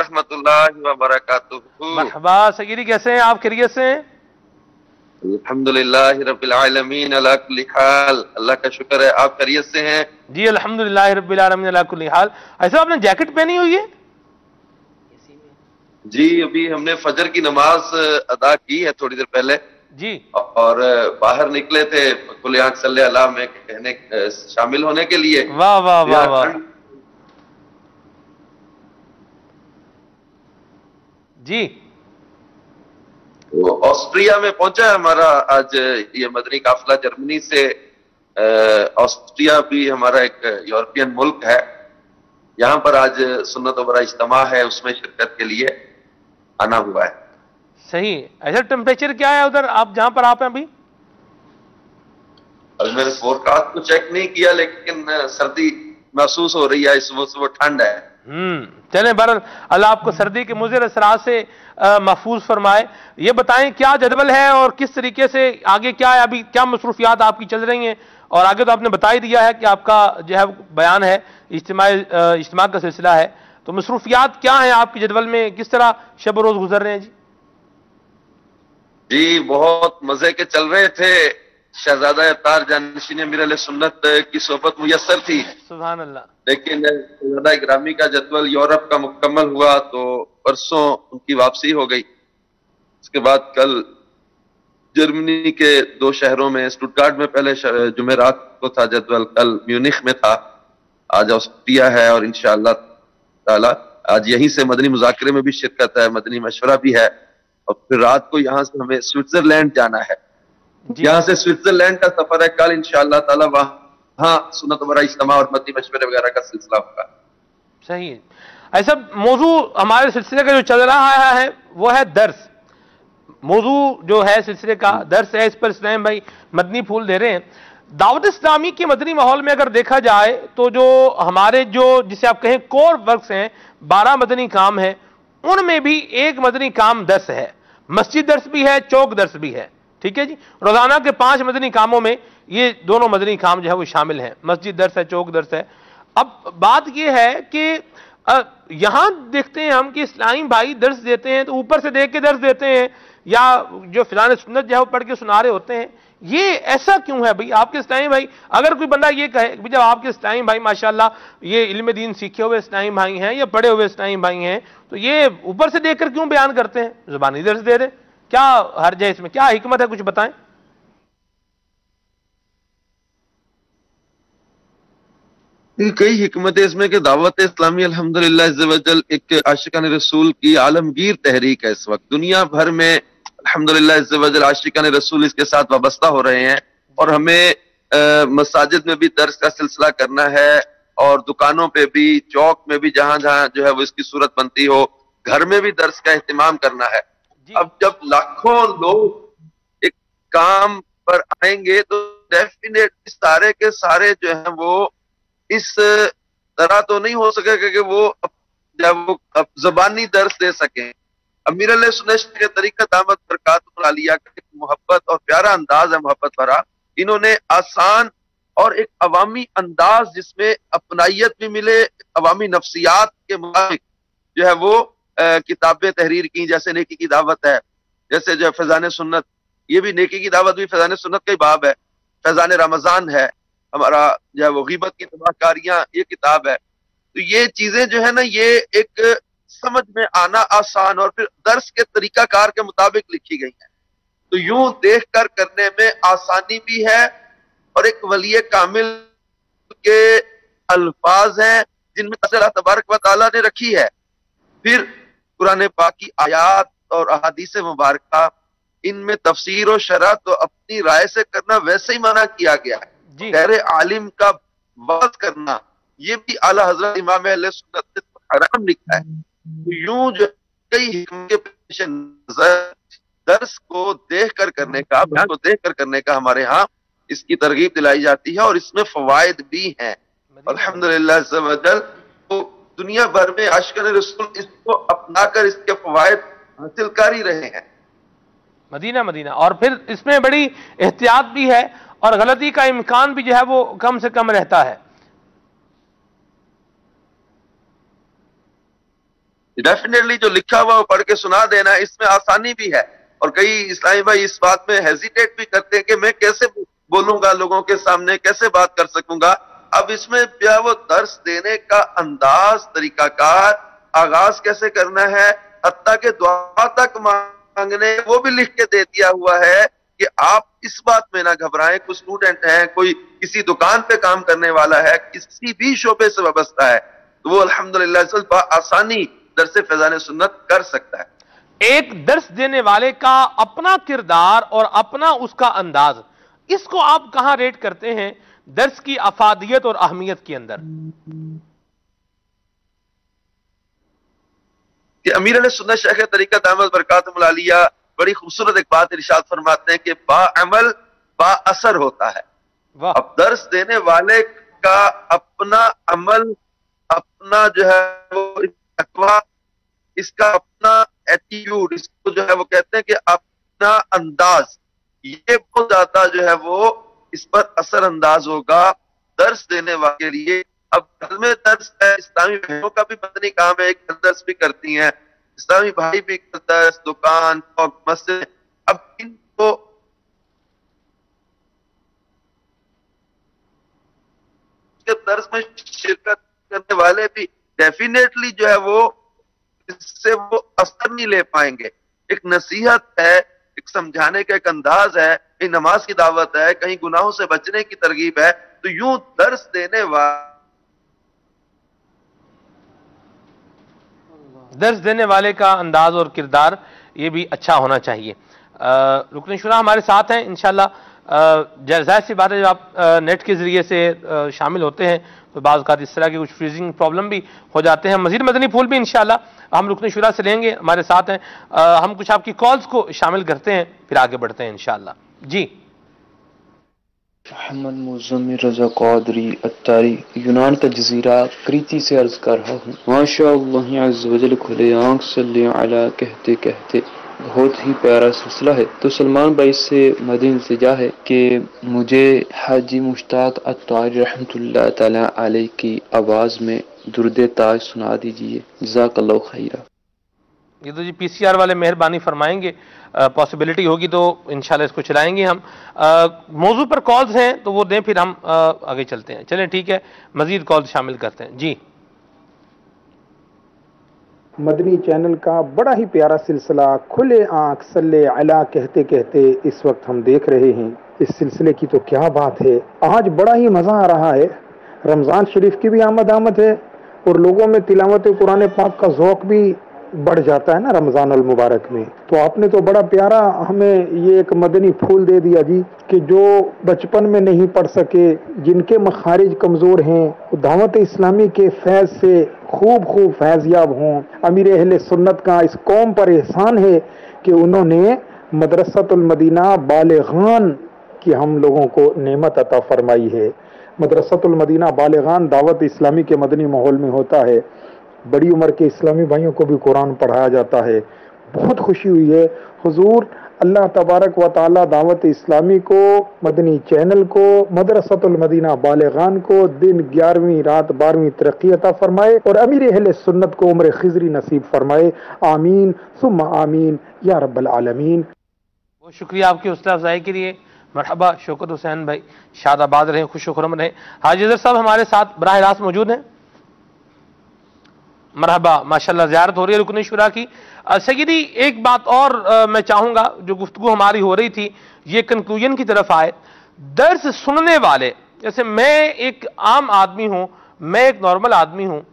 रहमतुल्लाहि व बरकातुहू। मरहबा सगीरी, कैसे हैं आप? खैरियत से हैं? अल्हम्दुलिल्लाहि रब्बिल आलमीन अला कुल्ली हाल। अल्लाह का शुक्र है, आप खैरियत से हैं? जी अल्हम्दुलिल्लाह रब्बिल आलमीन अला कुल्ली हाल। ऐसा आपने जैकेट पहनी हुई है? जी, अभी हमने फजर की नमाज अदा की है थोड़ी देर पहले जी। और बाहर निकले थे कुल आंख सल्ले अला में कहने शामिल होने के लिए। वाह वाह वाह वाह। जी। तो ऑस्ट्रिया में पहुंचा है हमारा आज ये मदनी काफिला। जर्मनी से ऑस्ट्रिया भी हमारा एक यूरोपियन मुल्क है। यहाँ पर आज सुन्नत व बरा इज्तिमा है, उसमें शिरकत के लिए आना हुआ है। सही। ऐसा टेम्परेचर क्या है उधर आप जहां पर आप हैं अभी? अभी मैंने फोरकास्ट को चेक नहीं किया, लेकिन सर्दी महसूस हो रही है इस वक्त, वो ठंड है। चलें, बहरहाल अल्लाह आपको सर्दी के मुज़र असरात से महफूज फरमाए। ये बताएं क्या जदवल है और किस तरीके से आगे क्या है, अभी क्या मसरूफियात आपकी चल रही हैं? और आगे तो आपने बता ही दिया है कि आपका जो है बयान है, इज्तिमा का सिलसिला है, तो मसरूफियात क्या हैं आपकी जदवल में, किस तरह शब रोज गुजर रहे हैं? जी जी, बहुत मजे के चल रहे थे। शहजादा अतार जानशीन अमीर अहले सुन्नत की सोबत मुयस्सर थी, सुभान अल्लाह। लेकिन शहजादा इकरामी का जदवल यूरोप का मुकम्मल हुआ तो परसों उनकी वापसी हो गई। उसके बाद कल जर्मनी के 2 शहरों में, स्टुटगार्ट में पहले जुमेरात को था जदवल, कल म्यूनिख में था, आज ऑस्ट्रिया है और इंशाअल्लाह ताला आज यहीं से मदनी मुज़ाकरे में भी शिरकत है, मदनी मशवरा भी है। और फिर रात को यहाँ से हमें स्विट्जरलैंड जाना है। यहाँ से स्विट्जरलैंड का सफर है कल इंशाअल्लाह ताला, वहां सुन्नत व बरा इज्तिमा और मदनी मशवरे वगैरह का सिलसिला होगा। सही है। ऐसा मौजू हमारे सिलसिले का जो चल रहा है वो है दर्स। मौजू जो है सिलसिले का दर्स है, इस पर इस्लाम भाई मदनी फूल दे रहे हैं। दावत इस्लामी के मदनी माहौल में अगर देखा जाए तो जो हमारे जो जिसे आप कहें कोर वर्क्स हैं, 12 मदनी काम है, उनमें भी एक मदनी काम दर्स है। मस्जिद दर्स भी है, चौक दर्स भी है। ठीक है जी। रोजाना के 5 मदनी कामों में ये दोनों मदनी काम जो है वो शामिल हैं, मस्जिद दर्स है, चौक दर्स है। अब बात ये है कि यहां देखते हैं हम कि इस्लामी भाई दर्स देते हैं तो ऊपर से देख के दर्स देते हैं, या जो फिलान सुन्नत जो है वो पढ़ के सुना रहे होते हैं। ये ऐसा क्यों है भाई? आपके इस्लामी भाई, अगर कोई बंदा ये कहे जब आपके इस्लामी भाई माशाल्लाह ये इल्म दीन सीखे हुए इस्लामी भाई हैं या पढ़े हुए इस्लामी भाई हैं, तो ये ऊपर से देखकर क्यों बयान करते हैं, जुबानी दर्स दे रहे? क्या हर्ज है इसमें, क्या हिकमत है, कुछ बताएं। कई हिकमत है इसमें कि दावत इस्लामी अल्हम्दुलिल्लाह अज़्ज़ व जल एक आशिकान रसूल की आलमगीर तहरीक है। इस वक्त दुनिया भर में अल्हम्दुलिल्लाह अज़्ज़ व जल आशिकान रसूल इसके साथ वाबस्ता हो रहे हैं, और हमें मसाजिद में भी दर्स का सिलसिला करना है, और दुकानों पे भी, चौक में भी, जहां जहां जो है वो इसकी सूरत बनती हो, घर में भी दर्स का एहतमाम करना है। अब जब लाखों लोग एक काम पर आएंगे तो डेफिनेटली सारे के सारे जो है वो इस तरह तो नहीं हो सकेगा कि वो जब वो ज़बानी दर्स दे सके। अमीर अहले सुन्नत के तरीक़त दामत बरकातुहु आलिया का एक मोहब्बत और प्यारा अंदाज है, मोहब्बत भरा। इन्होंने आसान और एक अवामी अंदाज जिसमें अपनाइयत भी मिले, अवामी नफ्सियात के मुताबिक जो है वो किताबें तहरीर की, जैसे नेकी की दावत है, जैसे जो फैजान सुन्नत, ये भी नेकी की दावत भी फैजान सुन्नत का ही बाब है। फैजान रमजान है हमारा, जो है वो गीबत की तबाहकारियां, ये किताब है। तो ये चीजें जो है ना, ये एक समझ में आना आसान और फिर दर्स के तरीकाकार के मुताबिक लिखी गई है। तो यूं देख कर करने में आसानी भी है, और एक वली कामिल के अल्फाज हैं जिनमें अल्लाह तबारक व तआला ने रखी है। फिर कुरान पाक की आयात और अहादीस मुबारका, इनमें तफसीर और शरह तो अपनी राय से करना वैसे ही मना किया गया है। गैर आलिम का वाज करना, ये भी आला हजरत इमाम अहले सुन्नत ने हराम लिखा है। तो यूं जो कई हिकमत के पेश नजर दर्स को देख कर करने का, बयान को देख कर करने का हमारे यहाँ इसकी तरगीब दिलाई जाती है, और इसमें फवायद भी हैं अल्हम्दुलिल्लाह अज़्ज़ व जल। तो दुनिया भर में आशिकान रसूल इसको अपनाकर इसके फवायद हासिल कर ही रहे हैं। Medina Medina. और फिर इसमें बड़ी एहतियात भी है और गलती का इम्कान भी जो है वो कम से कम रहता है। डेफिनेटली जो लिखा हुआ वो पढ़ के सुना देना, इसमें आसानी भी है। और कई इस्लामी भाई इस बात में हेजिटेट भी करते हैं कि मैं कैसे बोलूंगा लोगों के सामने, कैसे बात कर सकूंगा। अब इसमें क्या वो दर्स देने का अंदाज, तरीकाकार, आगाज कैसे करना है, हत्ता के दुआ तक मांगने, वो भी लिख के दे दिया हुआ है कि आप इस बात में ना घबराएं। कुछ स्टूडेंट हैं, कोई किसी दुकान पे काम करने वाला है, किसी भी शोबे से वाबस्ता है, तो वो अल्हम्दुलिल्लाह आसानी दर्स फैजान सुन्नत कर सकता है। एक दर्स देने वाले का अपना किरदार और अपना उसका अंदाज, इसको आप कहां रेट करते हैं दर्स की अफादियत और अहमियत के अंदर? कि अमीर अहले सुन्नत शेख तरीका दामद बरकातुहुल आलिया बड़ी खूबसूरत एक बात इरशाद फरमाते हैं कि बाअमल बाअसर होता है। अब दर्स देने वाले का अपना अमल, अपना जो है वो तकवा, इसका अपना एटीट्यूड, इसको जो है वो कहते हैं कि अपना अंदाज, ये बहुत ज्यादा जो है वो इस पर असर अंदाज होगा दर्स देने वाले के लिए। अब घर में दर्स है, इस्लामी बहनों का भी मदनी काम है, एक दर्स भी करती हैं, इस्लामी भाई भी दर्स, दुकान, मस्जिद। अब इनको दर्स में शिरकत करने वाले भी डेफिनेटली जो है वो इससे वो असर नहीं ले पाएंगे। एक नसीहत है, एक समझाने का एक अंदाज है, कहीं नमाज की दावत है, कहीं गुनाहों से बचने की तरगीब है, तो यूं दर्स देने वाले का अंदाज और किरदार ये भी अच्छा होना चाहिए। रुकन शुरा हमारे साथ हैं इंशाल्लाह। जाहिर सी बात है, जब आप नेट के जरिए से शामिल होते हैं तो बाज़ औक़ात इस तरह की कुछ फ्रीजिंग प्रॉब्लम भी हो जाते हैं। मजीद मदनी फूल भी इंशाल्लाह हम रुकन शुरा से लेंगे, हमारे साथ हैं। हम कुछ आपकी कॉल्स को शामिल करते हैं, फिर आगे बढ़ते हैं इंशाल्लाह। जी, मोहम्मद मुज़म्मिल रज़ा क़ादरी अत्तारी, यूनान का जजीरा क्रीती से अर्ज कर रहा हूँ। माशाअल्लाह अज़्ज़ व जल खुले आँख सल्ले अला कहते कहते बहुत ही प्यारा सिलसिला है। तो सलमान भाई से मदनी इल्तिजा है कि मुझे हाजी मुश्ताक अत्तारी रहमतुल्लाह तआला अलैह की आवाज़ में दुरूद ताज सुना दीजिए, जज़ाकल्लाहु खैरा। ये तो जी पीसीआर वाले मेहरबानी फरमाएंगे, पॉसिबिलिटी होगी तो इंशाल्लाह इसको चलाएंगे हम। मौजू पर कॉल्स हैं तो वो दें, फिर हम आगे चलते हैं। चलें ठीक है, मजीद कॉल शामिल करते हैं। जी, मदनी चैनल का बड़ा ही प्यारा सिलसिला खुले आंख सल्ले अला कहते कहते इस वक्त हम देख रहे हैं। इस सिलसिले की तो क्या बात है, आज बड़ा ही मज़ा आ रहा है। रमज़ान शरीफ की भी आमद है और लोगों में तिलावत कुरान पाक का ज़ौक़ भी बढ़ जाता है ना रमज़ान अल मुबारक में। तो आपने तो बड़ा प्यारा हमें ये एक मदनी फूल दे दिया जी कि जो बचपन में नहीं पढ़ सके, जिनके मखारिज कमज़ोर हैं, दावत इस्लामी के फैज़ से खूब फैज़याब हों। अमीर अहले सुन्नत का इस कौम पर एहसान है कि उन्होंने मदरसतुल मदीना बालिगान की हम लोगों को नेमत अता फरमाई है। मदरसतुल मदीना बालिगान दावत इस्लामी के मदनी माहौल में होता है। बड़ी उम्र के इस्लामी भाइयों को भी कुरान पढ़ाया जाता है। बहुत खुशी हुई है। हुजूर अल्लाह तबारक व तआला दावत इस्लामी को, मदनी चैनल को, मदरसतुल मदीना बालिगान को दिन 11वीं रात 12वीं तरक्की अता फरमाए और अमीर अहले सुन्नत को उम्र खिजरी नसीब फरमाए। आमीन सुम्मा आमीन या रब्बल आलमीन। बहुत शुक्रिया आपकी हौसला अफजाई के लिए। मरहबा शौकत हुसैन भाई, शादाबाद रहे, खुश खुरम रहे। हाजी अज़हर साहब हमारे साथ बराह रास्त मौजूद हैं। मरहबा, माशाल्लाह ज़ियारत हो रही है रुकन शुरा की। सैयदी एक बात और मैं चाहूँगा, जो गुफ्तगू हमारी हो रही थी ये कंक्लूजन की तरफ आए। दर्स सुनने वाले, जैसे मैं एक आम आदमी हूँ, मैं एक नॉर्मल आदमी हूँ,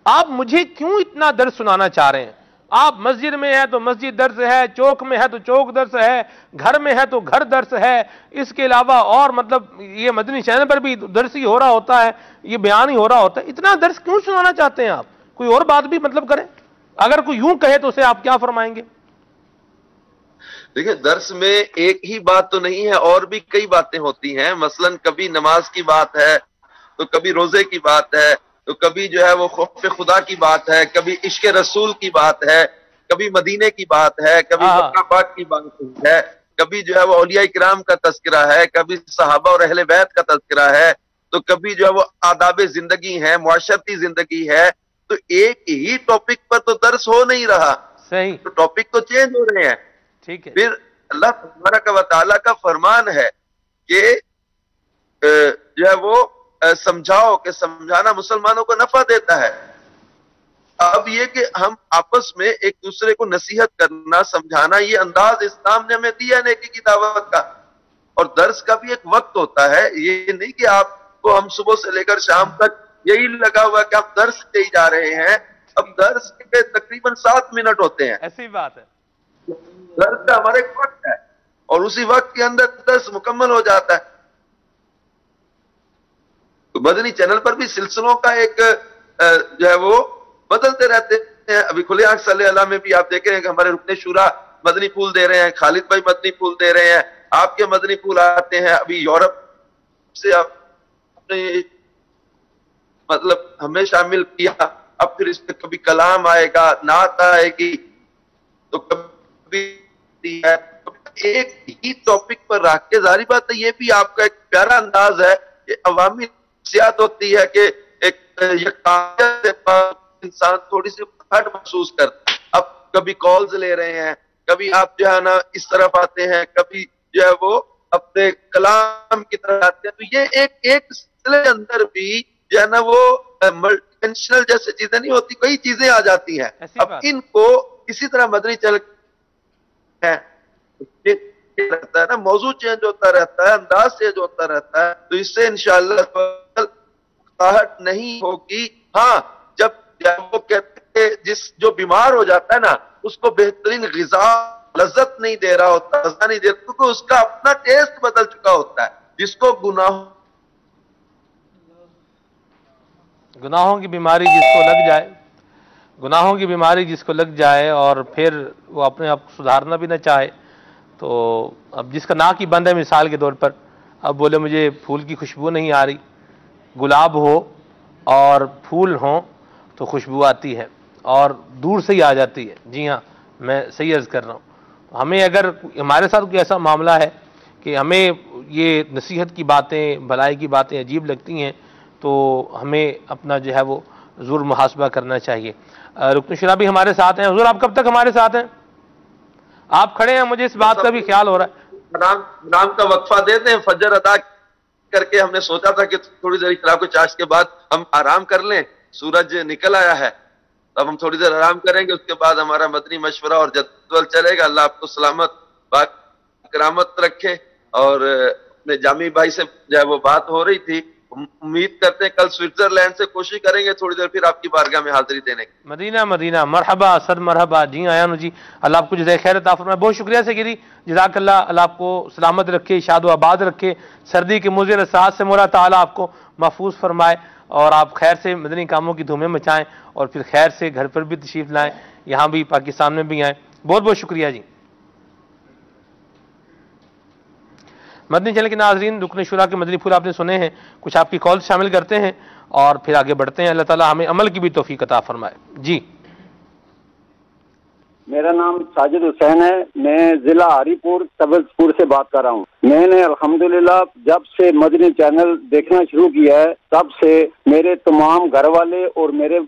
आप मुझे क्यों इतना दर्स सुनाना चाह रहे हैं? आप मस्जिद में है तो मस्जिद दर्स है, चौक में है तो चौक दर्स है, घर में है तो घर दर्स है, इसके अलावा और मतलब ये मदनी चैनल पर भी दर्स ही हो रहा होता है, ये बयान ही हो रहा होता है। इतना दर्स क्यों सुनाना चाहते हैं आप? कोई और बात भी मतलब करें। अगर कोई यूं कहे तो उसे आप क्या फरमाएंगे? देखिए, दर्स में एक ही बात तो नहीं है, और भी कई बातें होती हैं। मसलन कभी नमाज की बात है, तो कभी रोजे की बात है, तो कभी जो है वो खौफ खुदा की बात है, कभी इश्क रसूल की बात है, कभी मदीने की बात है, कभी मक्का पाक की बात है, कभी जो है वो औलिया इकराम का तज़किरा है, कभी सहाबा और अहले बैत का तज़किरा है, तो कभी जो है वो आदाब जिंदगी है, मुआशरती जिंदगी है। तो एक ही टॉपिक पर तो दर्स डिस्कस हो नहीं रहा, सही, तो टॉपिक तो चेंज हो रहे हैं। ठीक है। फिर अल्लाह तबारक व तआला का फरमान है कि जो है वो समझाओ, कि समझाना मुसलमानों को नफा देता है। अब ये कि हम आपस में एक दूसरे को नसीहत करना, समझाना, ये अंदाज इस्लाम ने हमें दिया नेकी की दावत का। और दर्स का भी एक वक्त होता है, ये नहीं कि आपको हम सुबह से लेकर शाम तक यही लगा हुआ कि आप दर्स दे जा रहे हैं। अब दर्स के तकरीबन 7 मिनट होते हैं, ऐसी बात है। दर्स का हमारा एक वक्त है और उसी वक्त के अंदर दर्स मुकम्मल हो जाता है। तो मदनी चैनल पर भी सिलसिलों का एक जो है वो बदलते रहते हैं। अभी खुले आंख सल्ले अला में भी आप देखें कि हमारे रुकने शुरा मदनी फूल दे रहे हैं, खालिद भाई मदनी फूल दे रहे हैं, आपके मदनी फूल आते हैं। अभी यूरोप से आपने मतलब हमें शामिल किया, अब फिर इस पे कभी कलाम आएगा, नात आएगी, तो कभी एक ही टॉपिक पर रख के, जारी बात है ये भी आपका एक प्यारा अंदाज है कि अवामी सियात होती है कि एक इंसान थोड़ी सी हट महसूस करता है। अब कभी कॉल्स ले रहे हैं, कभी आप जो है ना इस तरफ आते हैं, कभी जो है वो अपने कलाम की तरफ आते हैं। तो ये एक सिलसिले के अंदर भी जो है ना वो मल्टीडिमेंशनल जैसे चीजें नहीं होती, कई चीजें आ जाती हैं। अब इनको इसी तरह मदनी चल है रहता है ना, मौजू चेंज होता रहता है, अंदाज चेंज होता रहता है, तो इससे इंशाअल्लाह आहट नहीं होगी। हाँ, जब वो कहते हैं जिस जो बीमार हो जाता है ना, उसको बेहतरीन ग़िज़ा लज्जत नहीं दे रहा होता, मज़ा नहीं दे रहा, क्योंकि उसका अपना टेस्ट बदल चुका होता है। जिसको गुनाहों की बीमारी जिसको लग जाए, गुनाहों की बीमारी जिसको लग जाए और फिर वो अपने आप को सुधारना भी ना चाहे, तो अब जिसका नाक ही बंद है मिसाल के तौर पर, अब बोले मुझे फूल की खुशबू नहीं आ रही, गुलाब हो और फूल हो तो खुशबू आती है और दूर से ही आ जाती है। जी हाँ, मैं सही अर्ज़ कर रहा हूँ। हमें अगर हमारे साथ कोई ऐसा मामला है कि हमें ये नसीहत की बातें, भलाई की बातें अजीब लगती हैं, तो हमें अपना जो है वो ज़रूर मुहासबा करना चाहिए। रुकन शुरा भी हमारे साथ हैं। हुज़ूर, आप कब तक हमारे साथ हैं? आप खड़े हैं, मुझे इस बात का भी ख्याल हो रहा है। नाम का वक्फा देते हैं, फजर अदा करके हमने सोचा था कि थोड़ी देर इक़रा को चाश के बाद हम आराम कर लें। सूरज निकल आया है, अब हम थोड़ी देर आराम करेंगे, उसके बाद हमारा मदनी मशवरा और जदवल चलेगा। अल्लाह आपको सलामत करामत रखे। और अपने जामी भाई से जो है वो बात हो रही थी, उम्मीद करते हैं कल स्विट्जरलैंड से कोशिश करेंगे थोड़ी देर फिर आपकी बारगाह में हाजिरी देने की। मदीना मदीना, मरहबा सद मरहबा। जी आयान जी, अल्लाह आपको जज़ाए खैर अता फरमाए। बहुत शुक्रिया से गिरी, जज़ाकल्लाह। अल्लाह आपको सलामत रखे, शाद व आबाद रखे, सर्दी के मुज़िर असाद से मौला ताला आपको महफूज फरमाए और आप खैर से मदनी कामों की धूमें मचाएं और फिर खैर से घर पर भी तशरीफ लाएं, यहाँ भी पाकिस्तान में भी आएँ। बहुत बहुत शुक्रिया जी। मदनी चैनल के नाज़रीन, रुकन शुरा के मदनी फूल आपने सुने हैं, कुछ आपकी कॉल शामिल करते हैं और फिर आगे बढ़ते हैं। अल्लाह ताला हमें अमल की भी तौफीक अता फरमाए। जी, मेरा नाम साजिद हुसैन है, मैं जिला हरीपुर तबलपुर से बात कर रहा हूँ। मैंने अल्हम्दुलिल्लाह जब से मदनी चैनल देखना शुरू किया है, तब से मेरे तमाम घर वाले और मेरे